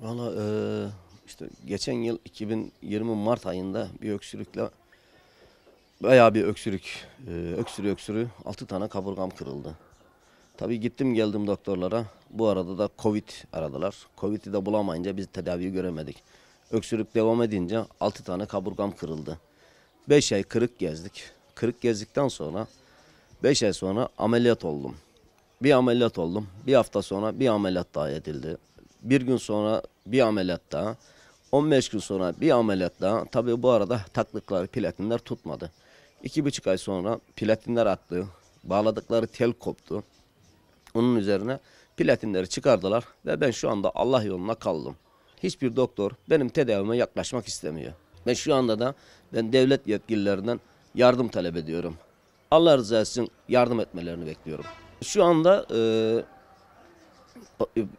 Valla işte geçen yıl 2020 Mart ayında bir öksürükle bayağı bir öksürü 6 tane kaburgam kırıldı. Tabii gittim geldim doktorlara. Bu arada da Covid aradılar. Covid'i de bulamayınca biz tedaviyi göremedik. Öksürük devam edince 6 tane kaburgam kırıldı. 5 ay kırık gezdik. Kırık gezdikten sonra 5 ay sonra ameliyat oldum. Bir ameliyat oldum. Bir hafta sonra bir ameliyat daha edildi. Bir gün sonra bir ameliyat daha. 15 gün sonra bir ameliyat daha. Tabii bu arada taktıkları platinler tutmadı. 2,5 ay sonra platinler attı. Bağladıkları tel koptu. Onun üzerine platinleri çıkardılar ve ben şu anda Allah yoluna kaldım. Hiçbir doktor benim tedavime yaklaşmak istemiyor. Ve şu anda da ben devlet yetkililerinden yardım talep ediyorum. Allah rızası için yardım etmelerini bekliyorum. Şu anda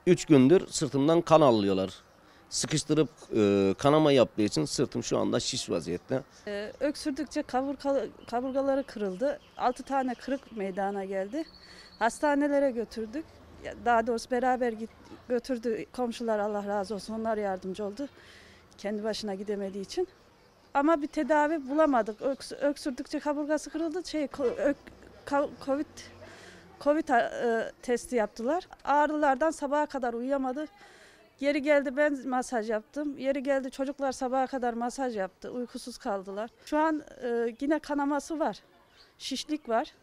3 gündür sırtımdan kan alıyorlar. Sıkıştırıp kanama yaptığı için sırtım şu anda şiş vaziyette. Öksürdükçe kaburgaları kırıldı. 6 tane kırık meydana geldi. Hastanelere götürdük. Daha doğrusu beraber götürdü komşular, Allah razı olsun, onlar yardımcı oldu. Kendi başına gidemediği için. Ama bir tedavi bulamadık. Öksürdükçe kaburgası kırıldı. Covid Covid testi yaptılar. Ağrılardan sabaha kadar uyuyamadı. Yeri geldi ben masaj yaptım. Yeri geldi çocuklar sabaha kadar masaj yaptı. Uykusuz kaldılar. Şu an yine kanaması var. Şişlik var.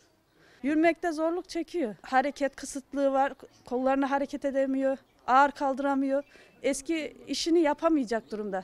Yürümekte zorluk çekiyor. Hareket kısıtlığı var. Kollarını hareket edemiyor. Ağır kaldıramıyor. Eski işini yapamayacak durumda.